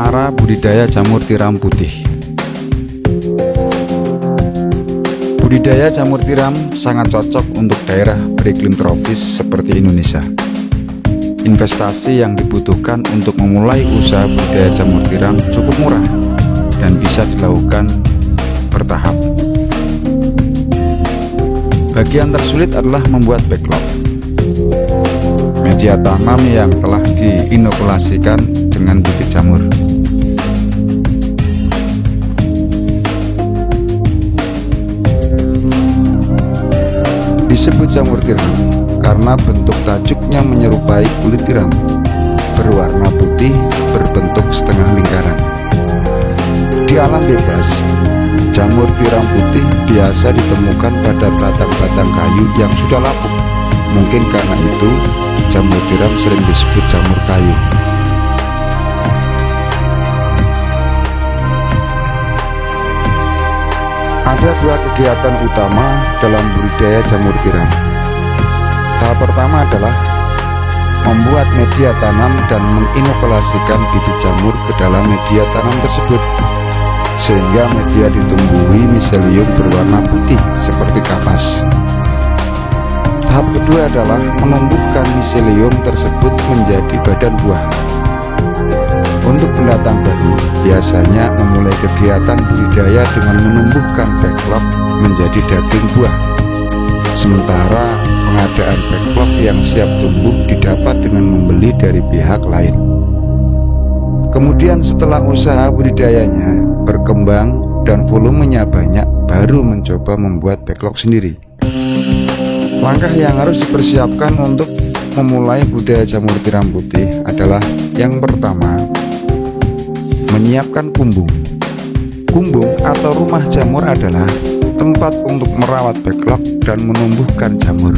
Cara budidaya jamur tiram putih. Budidaya jamur tiram sangat cocok untuk daerah beriklim tropis seperti Indonesia. Investasi yang dibutuhkan untuk memulai usaha budidaya jamur tiram cukup murah dan bisa dilakukan bertahap. Bagian tersulit adalah membuat backlog, media tanam yang telah diinokulasikan dengan bibit jamur. Disebut jamur tiram karena bentuk tajuknya menyerupai kulit tiram, berwarna putih, berbentuk setengah lingkaran. Di alam bebas, jamur tiram putih biasa ditemukan pada batang-batang kayu yang sudah lapuk. Mungkin karena itu, jamur tiram sering disebut jamur kayu. Ada dua kegiatan utama dalam budidaya jamur tiram. Tahap pertama adalah membuat media tanam dan menginokulasikan bibit jamur ke dalam media tanam tersebut, sehingga media ditumbuhi miselium berwarna putih seperti kapas. Tahap kedua adalah menumbuhkan miselium tersebut menjadi badan buah. Untuk pendatang baru, biasanya memulai kegiatan budidaya dengan menumbuhkan backlog menjadi daging buah. Sementara pengadaan backlog yang siap tumbuh didapat dengan membeli dari pihak lain. Kemudian setelah usaha budidayanya berkembang dan volumenya banyak, baru mencoba membuat backlog sendiri. Langkah yang harus dipersiapkan untuk memulai budidaya jamur tiram putih adalah yang pertama, menyiapkan kumbung. Kumbung atau rumah jamur adalah tempat untuk merawat backlog dan menumbuhkan jamur.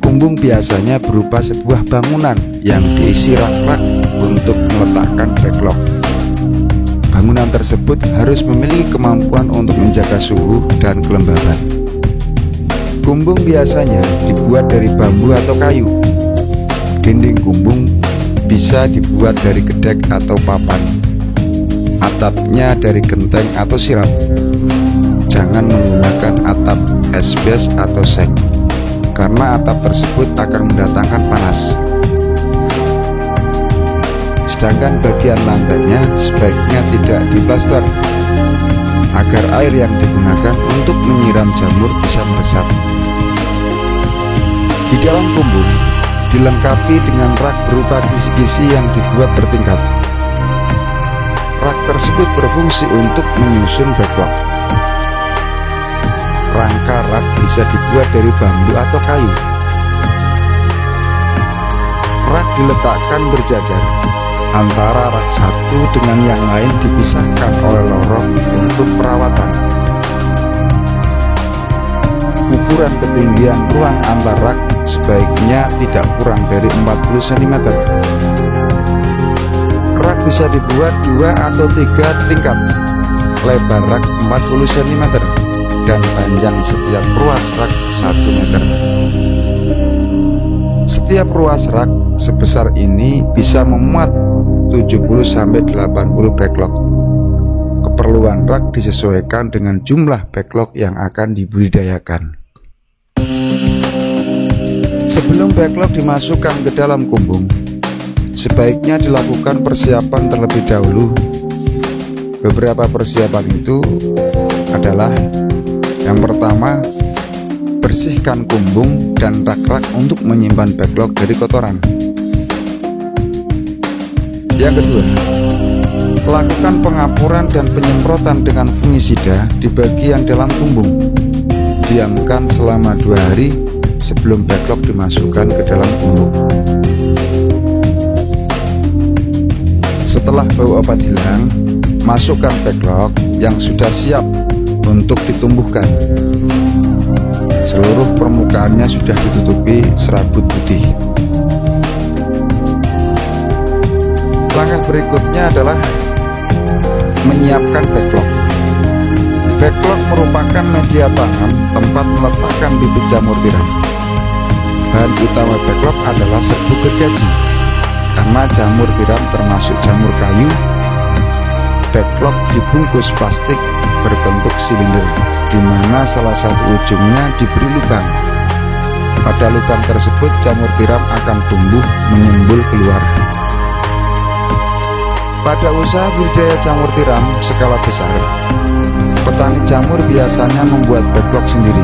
Kumbung biasanya berupa sebuah bangunan yang diisi rak-rak untuk meletakkan backlog. Bangunan tersebut harus memiliki kemampuan untuk menjaga suhu dan kelembaban. Kumbung biasanya dibuat dari bambu atau kayu. Dinding kumbung bisa dibuat dari gedek atau papan. Atapnya dari genteng atau sirap. Jangan menggunakan atap esbes atau seng, karena atap tersebut akan mendatangkan panas. Sedangkan bagian lantainya sebaiknya tidak diplaster, agar air yang digunakan untuk menyiram jamur bisa meresap. Di dalam kumbung dilengkapi dengan rak berupa kisi-kisi yang dibuat bertingkat. Rak tersebut berfungsi untuk menyusun backlog. Rangka rak bisa dibuat dari bambu atau kayu. Rak diletakkan berjajar. Antara rak satu dengan yang lain dipisahkan oleh lorong untuk perawatan. Ukuran ketinggian ruang antar rak sebaiknya tidak kurang dari 40 cm. Rak bisa dibuat 2 atau 3 tingkat. Lebar rak 40 cm dan panjang setiap ruas rak 1 meter. Setiap ruas rak sebesar ini bisa memuat 70-80 backlog. Keperluan rak disesuaikan dengan jumlah backlog yang akan dibudidayakan. Sebelum backlog dimasukkan ke dalam kumbung, sebaiknya dilakukan persiapan terlebih dahulu. Beberapa persiapan itu adalah: yang pertama, bersihkan kumbung dan rak-rak untuk menyimpan backlog dari kotoran. Yang kedua, lakukan pengapuran dan penyemprotan dengan fungisida di bagian dalam kumbung. Diamkan selama 2 hari sebelum backlog dimasukkan ke dalam kumbung. Setelah bau obat hilang, masukkan backlog yang sudah siap untuk ditumbuhkan. Seluruh permukaannya sudah ditutupi serabut putih. Langkah berikutnya adalah menyiapkan backlog. Backlog merupakan media tanam tempat meletakkan bibit jamur tiram. Bahan utama backlog adalah serbuk gergaji Karena jamur tiram termasuk jamur kayu, backlog dibungkus plastik berbentuk silinder, di mana salah satu ujungnya diberi lubang. Pada lubang tersebut jamur tiram akan tumbuh menyembul keluar. Pada usaha budidaya jamur tiram skala besar, petani jamur biasanya membuat backlog sendiri.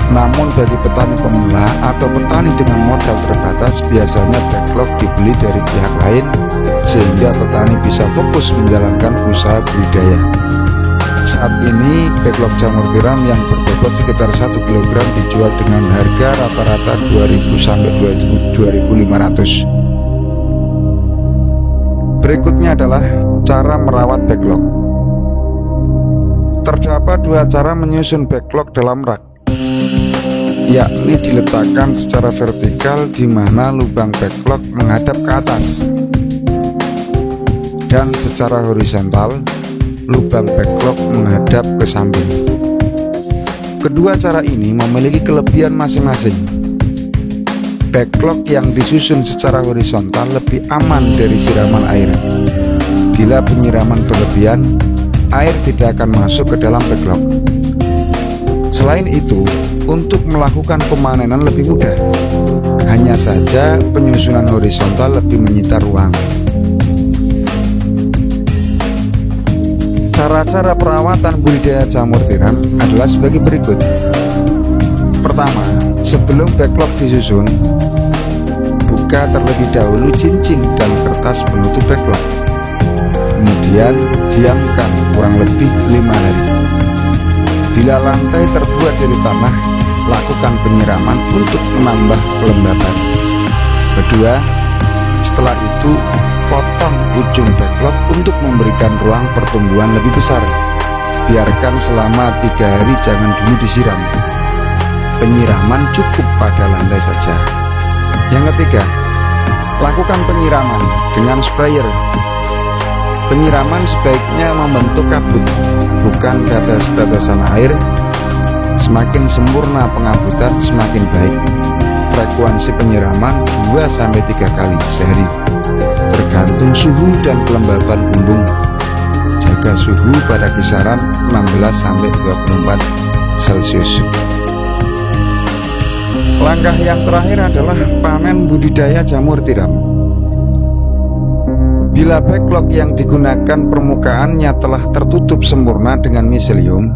Namun bagi petani pemula atau petani dengan modal terbatas, biasanya backlog dibeli dari pihak lain sehingga petani bisa fokus menjalankan usaha budidaya. Saat ini backlog jamur tiram yang berbobot sekitar 1 kg dijual dengan harga rata-rata 2.000 sampai 2.500. Berikutnya adalah cara merawat backlog. Terdapat dua cara menyusun backlog dalam rak, yakni diletakkan secara vertikal di mana lubang backlog menghadap ke atas, dan secara horizontal lubang backlog menghadap ke samping. Kedua cara ini memiliki kelebihan masing-masing. Backlog yang disusun secara horizontal lebih aman dari siraman air. Bila penyiraman berlebihan, air tidak akan masuk ke dalam backlog. Selain itu, untuk melakukan pemanenan lebih mudah. Hanya saja penyusunan horizontal lebih menyita ruang. Cara-cara perawatan budidaya jamur tiram adalah sebagai berikut. Pertama, sebelum backlog disusun, buka terlebih dahulu cincin dan kertas penutup backlog. Kemudian diamkan kurang lebih 5 hari. Bila lantai terbuat dari tanah, lakukan penyiraman untuk menambah kelembapan. Kedua, setelah itu potong ujung backlog untuk memberikan ruang pertumbuhan lebih besar. Biarkan selama 3 hari, jangan dulu disiram. Penyiraman cukup pada lantai saja. Yang ketiga, lakukan penyiraman dengan sprayer. Penyiraman sebaiknya membentuk kabut, bukan tetes-tetesan air. Semakin sempurna pengabutan, semakin baik. Frekuensi penyiraman 2-3 kali sehari, tergantung suhu dan kelembaban bumbung. Jaga suhu pada kisaran 16-24 Celcius. Langkah yang terakhir adalah panen budidaya jamur tiram. Bila backlog yang digunakan permukaannya telah tertutup sempurna dengan miselium,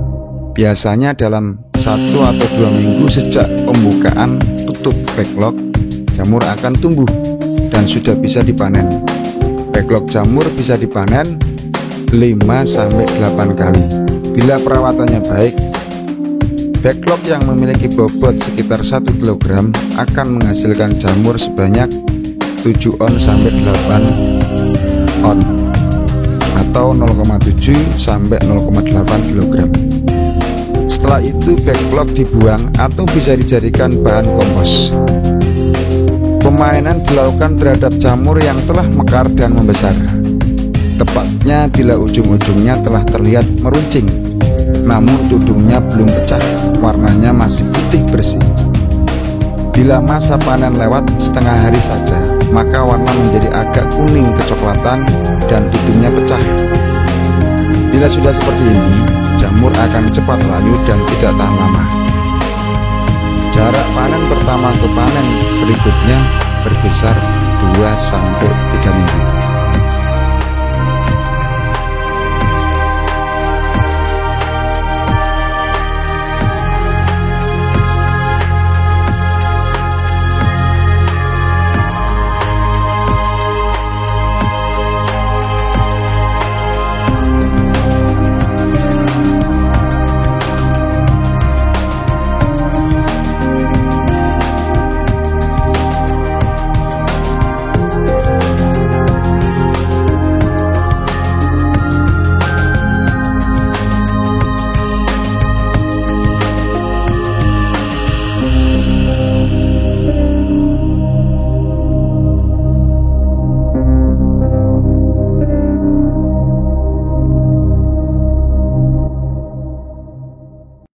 biasanya dalam 1 atau 2 minggu sejak pembukaan tutup backlog, jamur akan tumbuh dan sudah bisa dipanen. Backlog jamur bisa dipanen 5-8 kali. Bila perawatannya baik, backlog yang memiliki bobot sekitar 1 kg akan menghasilkan jamur sebanyak 7 on sampai 8 on atau 0,7 sampai 0,8 kg. Setelah itu backlog dibuang atau bisa dijadikan bahan kompos. Pemanenan dilakukan terhadap jamur yang telah mekar dan membesar, tepatnya bila ujung-ujungnya telah terlihat meruncing, namun tudungnya belum pecah, warnanya masih putih bersih. Bila masa panen lewat setengah hari saja, maka warna menjadi agak kuning kecoklatan dan tudungnya pecah. Bila sudah seperti ini, jamur akan cepat layu dan tidak tahan lama. Jarak panen pertama ke panen berikutnya berkisar 2-3 minggu.